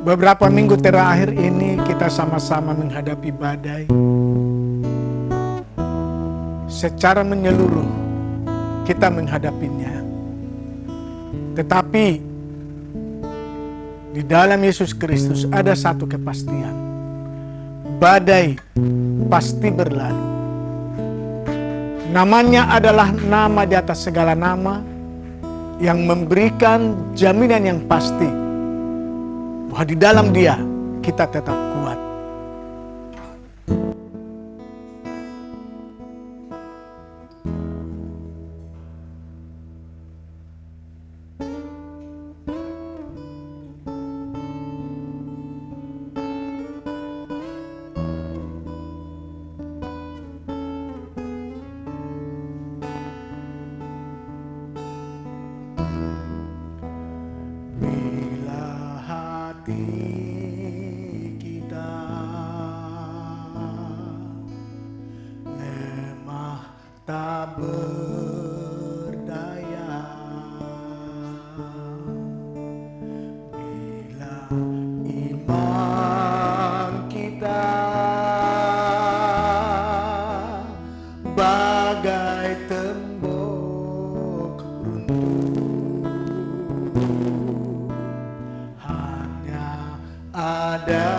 Beberapa minggu terakhir ini kita sama-sama menghadapi badai. Secara menyeluruh kita menghadapinya. Tetapi di dalam Yesus Kristus ada satu kepastian. Badai pasti berlalu. Namanya adalah nama di atas segala nama yang memberikan jaminan yang pasti bahwa di dalam Dia kita tetap kuat. Tak berdaya bila iman kita bagai tembok runtuh, hanya ada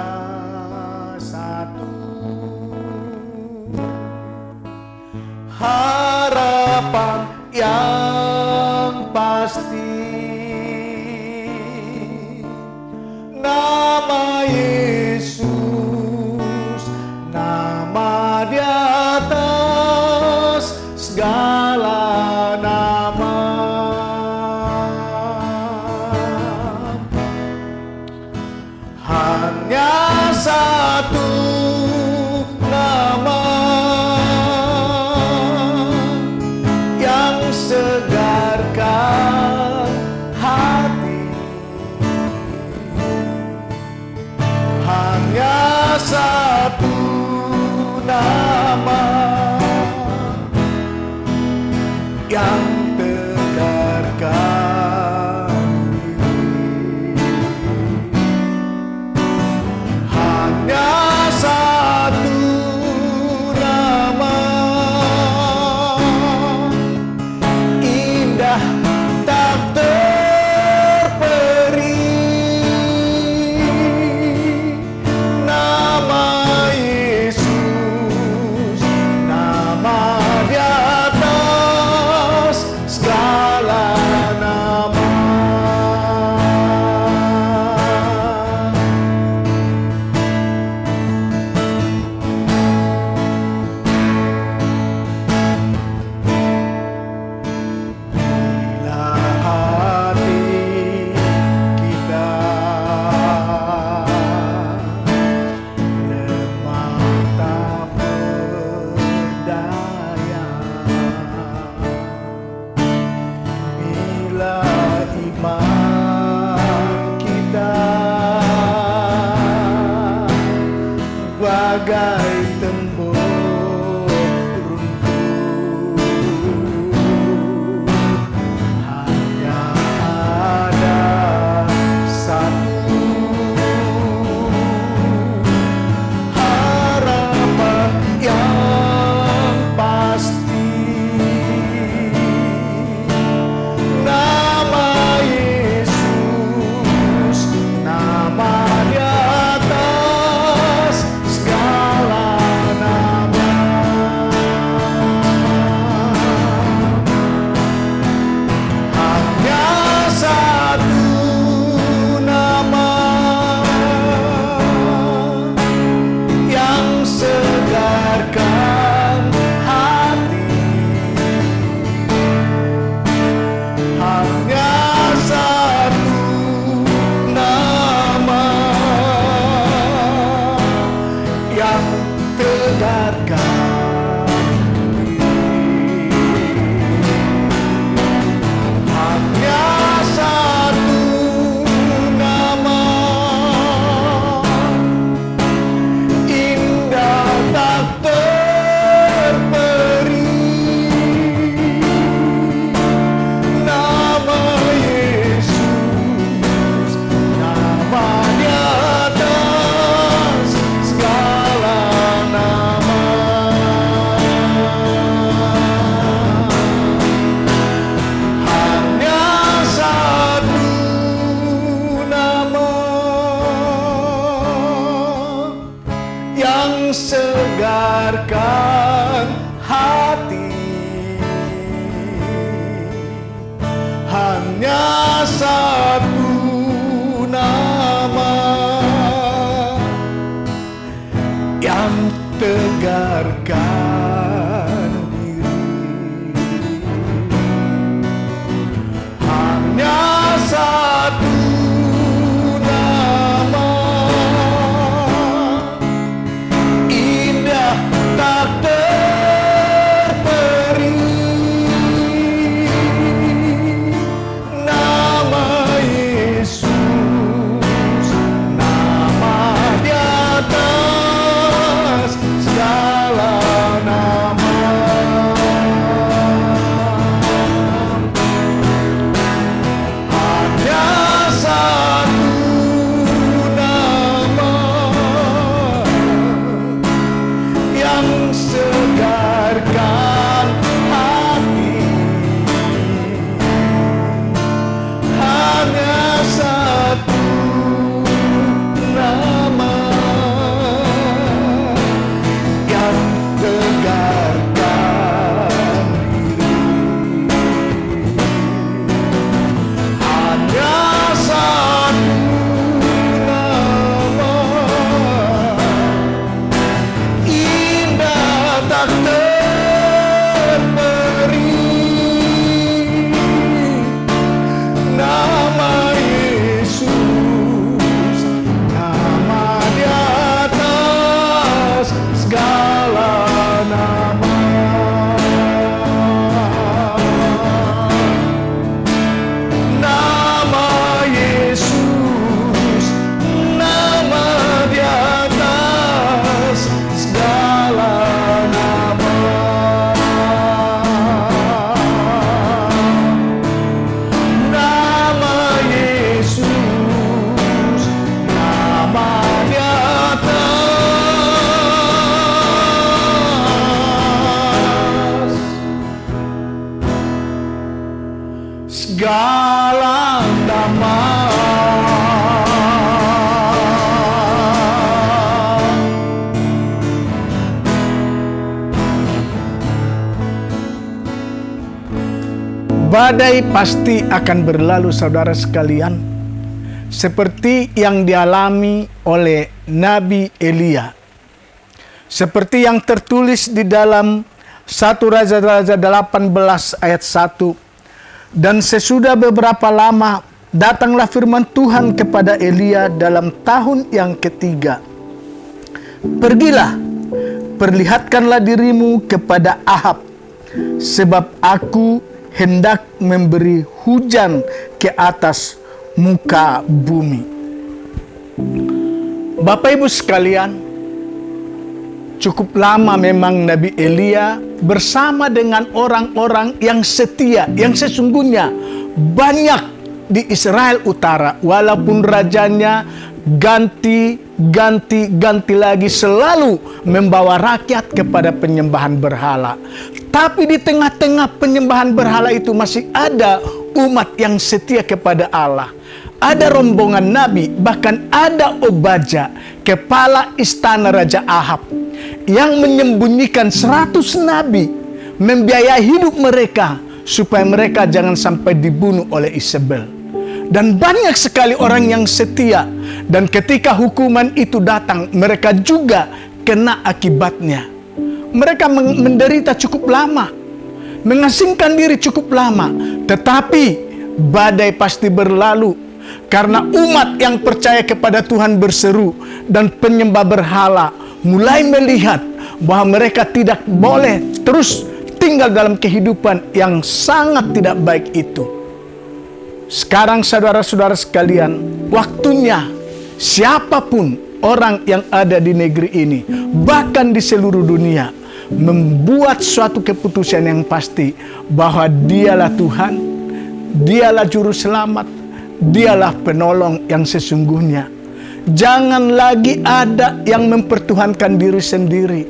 satu harapan yang pasti, nama Yesus, nama di atas segala nama. Hanya satu nama segarkan hati, hanya satu nama yang tegarkan diri, hanya satu nama tak terperi, nama Yesus, nama di atas segala nama. Bagai tembok runtuh, hanya ada satu harapan yang pasti, nama Yesus, nama di atas segala segarkan hati. Hanya satu nama yang tegarkan diri. Hanya satu nama, indah tak terperi. Nama Yesus, nama di atas segala nama. Hanya satu nama yang segarkan hati. Hanya satu nama yang tegarkan diri. Hanya satu nama, indah tak terperi. Nama Yesus, nama di atas segala nama. Nama Yesus, nama di atas segala nama. Nama Yesus, nama di atas segala nama. Badai pasti akan berlalu, saudara sekalian, seperti yang dialami oleh Nabi Elia. Seperti yang tertulis di dalam 1 Raja-Raja 18 ayat 1. Dan sesudah beberapa lama, datanglah firman Tuhan kepada Elia dalam tahun yang ketiga. Pergilah, perlihatkanlah dirimu kepada Ahab, sebab aku hendak memberi hujan ke atas muka bumi. Bapak Ibu sekalian, cukup lama memang Nabi Elia bersama dengan orang-orang yang setia, yang sesungguhnya banyak di Israel Utara. Walaupun rajanya ganti lagi, selalu membawa rakyat kepada penyembahan berhala. Tapi di tengah-tengah penyembahan berhala itu masih ada umat yang setia kepada Allah. Ada rombongan nabi, bahkan ada Obaja, kepala istana Raja Ahab, yang menyembunyikan 100 nabi, membiayai hidup mereka supaya mereka jangan sampai dibunuh oleh Isabel. Dan banyak sekali orang yang setia, dan ketika hukuman itu datang, mereka juga kena akibatnya. Mereka menderita cukup lama, mengasingkan diri cukup lama, tetapi badai pasti berlalu. Karena umat yang percaya kepada Tuhan berseru, dan penyembah berhala mulai melihat bahwa mereka tidak boleh terus tinggal dalam kehidupan yang sangat tidak baik itu. Sekarang saudara-saudara sekalian, waktunya siapapun orang yang ada di negeri ini, bahkan di seluruh dunia, membuat suatu keputusan yang pasti bahwa dialah Tuhan, dialah juru selamat, dialah penolong yang sesungguhnya. Jangan lagi ada yang mempertuhankan diri sendiri.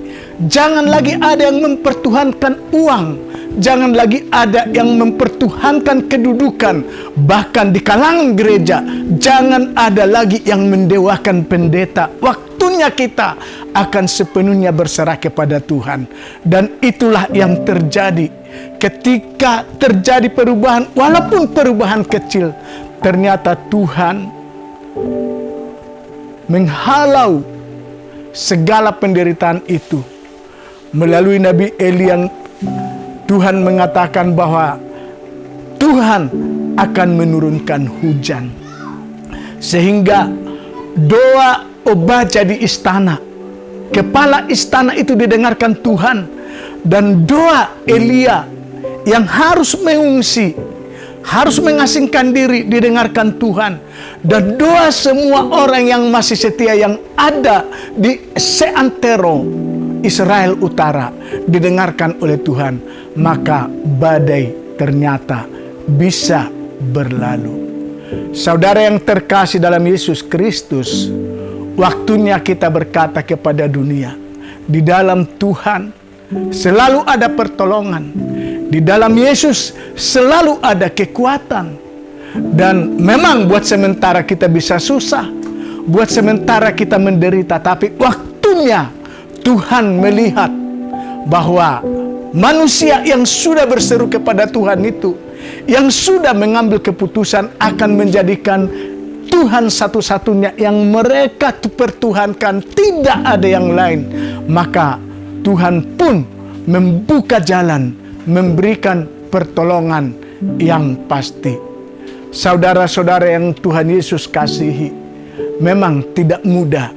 Jangan lagi ada yang mempertuhankan uang. Jangan lagi ada yang mempertuhankan kedudukan. Bahkan di kalangan gereja, jangan ada lagi yang mendewakan pendeta. Waktunya waktunya kita akan sepenuhnya berserah kepada Tuhan. Dan itulah yang terjadi ketika terjadi perubahan, walaupun perubahan kecil, ternyata Tuhan menghalau segala penderitaan itu. Melalui Nabi Elia, Tuhan mengatakan bahwa Tuhan akan menurunkan hujan. Sehingga doa Obadya di istana, kepala istana itu didengarkan Tuhan. Dan doa Elia yang harus mengungsi, harus mengasingkan diri, didengarkan Tuhan. Dan doa semua orang yang masih setia yang ada di seantero Israel Utara didengarkan oleh Tuhan. Maka badai ternyata bisa berlalu. Saudara yang terkasih dalam Yesus Kristus, waktunya kita berkata kepada dunia, di dalam Tuhan selalu ada pertolongan. Di dalam Yesus selalu ada kekuatan. Dan memang buat sementara kita bisa susah, buat sementara kita menderita, tapi waktunya Tuhan melihat bahwa manusia yang sudah berseru kepada Tuhan itu, yang sudah mengambil keputusan akan menjadikan Tuhan satu-satunya yang mereka pertuhankan, tidak ada yang lain, maka Tuhan pun membuka jalan, memberikan pertolongan yang pasti. Saudara-saudara yang Tuhan Yesus kasihi, memang tidak mudah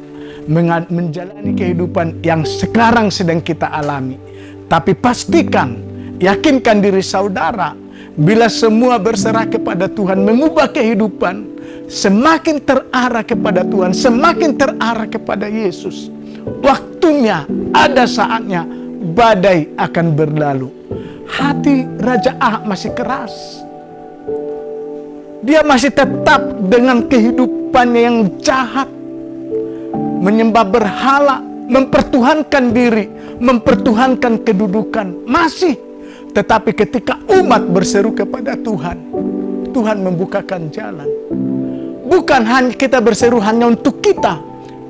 menjalani kehidupan yang sekarang sedang kita alami. Tapi pastikan, yakinkan diri saudara, bila semua berserah kepada Tuhan, mengubah kehidupan, semakin terarah kepada Tuhan, semakin terarah kepada Yesus, waktunya, ada saatnya badai akan berlalu. Hati Raja Ahab masih keras. Dia masih tetap dengan kehidupannya yang jahat, menyembah berhala, mempertuhankan diri, mempertuhankan kedudukan, masih. Tetapi ketika umat berseru kepada Tuhan, Tuhan membukakan jalan. Bukan hanya kita berseru hanya untuk kita,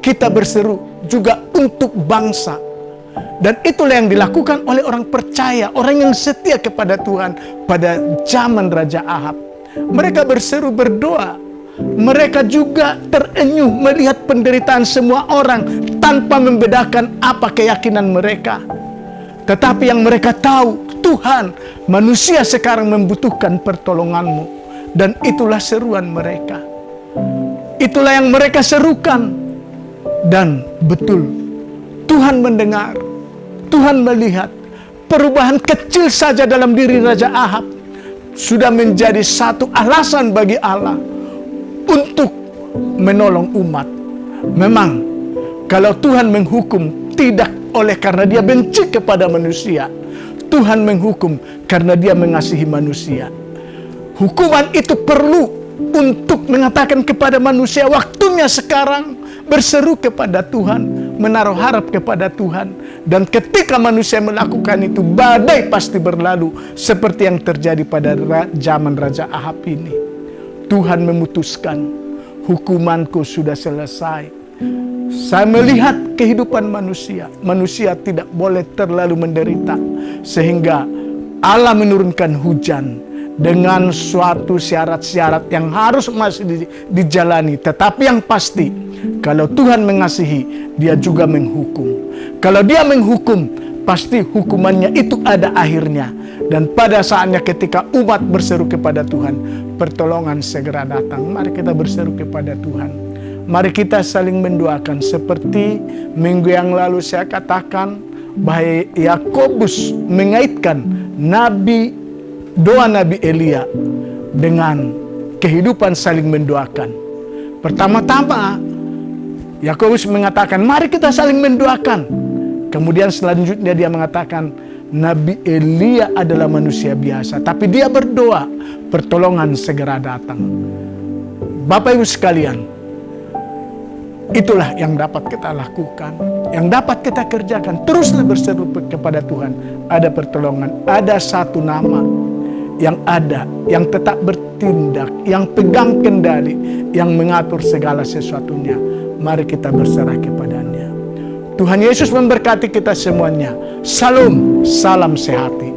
kita berseru juga untuk bangsa. Dan itulah yang dilakukan oleh orang percaya, orang yang setia kepada Tuhan pada zaman Raja Ahab. Mereka berseru berdoa. Mereka juga terenyuh melihat penderitaan semua orang tanpa membedakan apa keyakinan mereka. Tetapi yang mereka tahu, Tuhan, manusia sekarang membutuhkan pertolongan-Mu. Dan itulah seruan mereka. Itulah yang mereka serukan. Dan betul, Tuhan mendengar, Tuhan melihat. Perubahan kecil saja dalam diri Raja Ahab sudah menjadi satu alasan bagi Allah untuk menolong umat. Memang kalau Tuhan menghukum tidak oleh karena Dia benci kepada manusia. Tuhan menghukum karena Dia mengasihi manusia. Hukuman itu perlu untuk mengatakan kepada manusia, waktunya sekarang berseru kepada Tuhan, menaruh harap kepada Tuhan. Dan ketika manusia melakukan itu, badai pasti berlalu seperti yang terjadi pada zaman Raja Ahab ini. Tuhan memutuskan, hukumanku sudah selesai. Saya melihat kehidupan manusia. Manusia tidak boleh terlalu menderita. Sehingga Allah menurunkan hujan dengan suatu syarat-syarat yang harus masih dijalani. Tetapi yang pasti, kalau Tuhan mengasihi, Dia juga menghukum. Kalau Dia menghukum, pasti hukumannya itu ada akhirnya. Dan pada saatnya ketika umat berseru kepada Tuhan, pertolongan segera datang. Mari kita berseru kepada Tuhan. Mari kita saling mendoakan. Seperti minggu yang lalu saya katakan, bahwa Yakobus mengaitkan doa Nabi Elia dengan kehidupan saling mendoakan. Pertama-tama, Yakobus mengatakan, mari kita saling mendoakan. Kemudian selanjutnya dia mengatakan, Nabi Elia adalah manusia biasa, tapi dia berdoa, pertolongan segera datang. Bapak Ibu sekalian, itulah yang dapat kita lakukan, yang dapat kita kerjakan. Teruslah berseru kepada Tuhan. Ada pertolongan, ada satu nama yang ada, yang tetap bertindak, yang pegang kendali, yang mengatur segala sesuatunya. Mari kita berserah kepadanya. Tuhan Yesus memberkati kita semuanya. Salam, salam sehati.